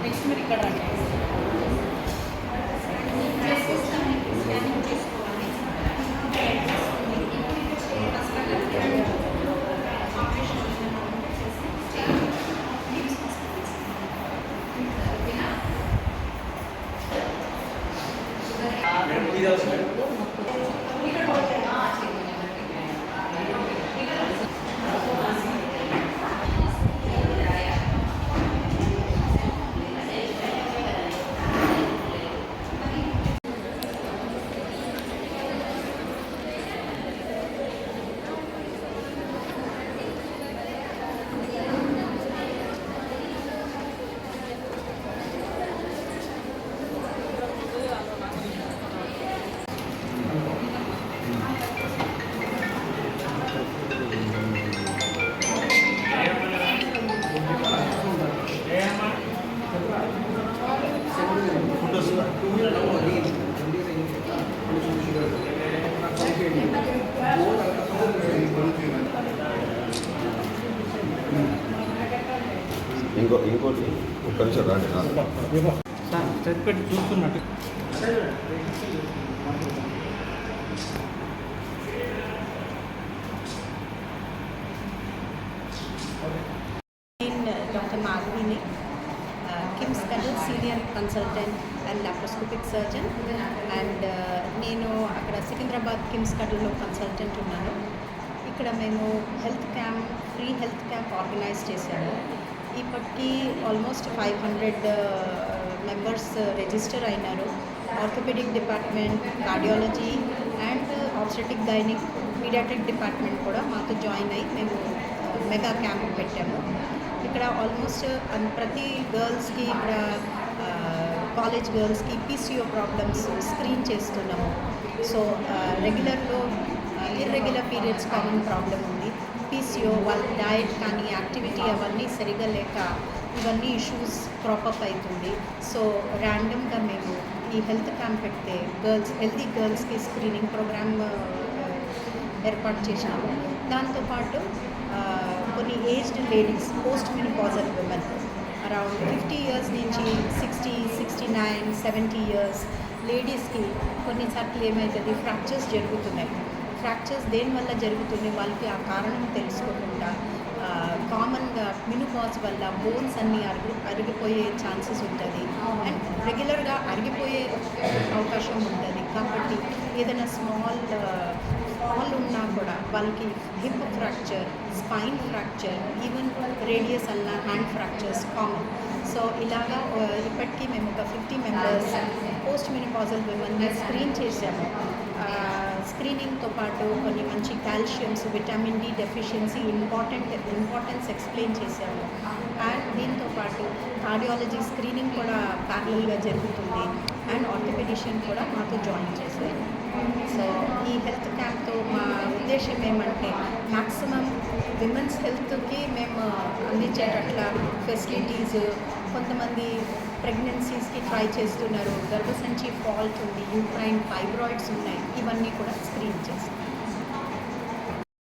Next మీరు ఇక్కడ ఇంకోటి ఒక నిమిషం రాండి సార్ చదిపెట్టి చూస్తున్నట్టు Dr. Malvini, KIMS Cuddle Senior Consultant and Laparoscopic Surgeon, and నేను అక్కడ సికింద్రాబాద్ కిమ్స్ కడల్లో కన్సల్టెంట్ ఉన్నాను. ఇక్కడ మేము ఫ్రీ హెల్త్ క్యాంప్ ఆర్గనైజ్ చేశాము. ఇప్పటికీ ఆల్మోస్ట్ 500 మెంబర్స్ రిజిస్టర్ అయినారు. Orthopaedic department, cardiology and obstetric gynaec, paediatric department కూడా మాతో జాయిన్ అయ్యి మేము మెగా క్యాంప్ పెట్టాము. ఇక్కడ ఆల్మోస్ట్ ప్రతి గర్ల్స్కి ఇక్కడ కాలేజ్ గర్ల్స్కి పీసీఓ ప్రాబ్లమ్స్ స్క్రీన్ చేస్తున్నాము. సో రెగ్యులర్లో ఇర్రెగ్యులర్ పీరియడ్స్ కామన్ ప్రాబ్లం ఉంది. పీసీఓ వాళ్ళ డయట్ కానీ యాక్టివిటీ అవన్నీ సరిగా లేక ఇవన్నీ ఇష్యూస్ క్రాపప్ అవుతుంది. సో ర్యాండమ్గా మేము ఈ హెల్త్ క్యాంప్ పెడితే హెల్తీ గర్ల్స్కి స్క్రీనింగ్ ప్రోగ్రామ్ ఏర్పాటు చేసినాము. దాంతోపాటు కొన్ని aged ladies, post menopausal women around 50 years నుంచి 60, 69, 70 years లేడీస్కి కొన్నిసార్లు ఏమవుతుంది, ఫ్రాక్చర్స్ జరుగుతున్నాయి. ఫ్రాక్చర్స్ దేనివల్ల జరుగుతుంది, వాళ్ళకి ఆ కారణం తెలుసుకోకుండా కామన్గా మెనోపాజ్ వల్ల బోన్స్ అన్నీ అరిగిపోయే ఛాన్సెస్ ఉంటుంది అండ్ రెగ్యులర్గా అరిగిపోయే అవకాశం ఉంటుంది. కాబట్టి ఏదైనా స్మాల్ ఫాల్ ఉన్నా కూడా వాళ్ళకి hip fracture, spine fracture, even radius అన్న హ్యాండ్ ఫ్రాక్చర్స్ కామన్. సో ఇలాగా ఇప్పటికీ మేము ఒక 50 మెంబర్స్ పోస్ట్ మెనోపాజల్ విమెన్ని స్క్రీన్ చేసాము. స్క్రీనింగ్తో పాటు కొన్ని మంచి calciums, vitamin D deficiency importance explain చేశాము. అండ్ దీంతో పాటు కార్డియాలజీ స్క్రీనింగ్ కూడా ప్యారలల్గా జరుగుతుంది అండ్ ఆర్థోపెడిషియన్ కూడా మాతో జాయిన్ చేశారు. సో ఈ హెల్త్ క్యాంప్తో మా ఉద్దేశం ఏమంటే మ్యాక్సిమం విమెన్స్ హెల్త్కి మేము అందించేటట్ల ఫెసిలిటీస్, కొంతమంది ప్రెగ్నెన్సీస్కి ట్రై చేస్తున్నారు, గర్భసంచి ఫాల్ట్ ఉంది, యూట్రైన్ ఫైబ్రాయిడ్స్ ఉన్నాయి, ఇవన్నీ కూడా స్క్రీన్ చేస్తాం.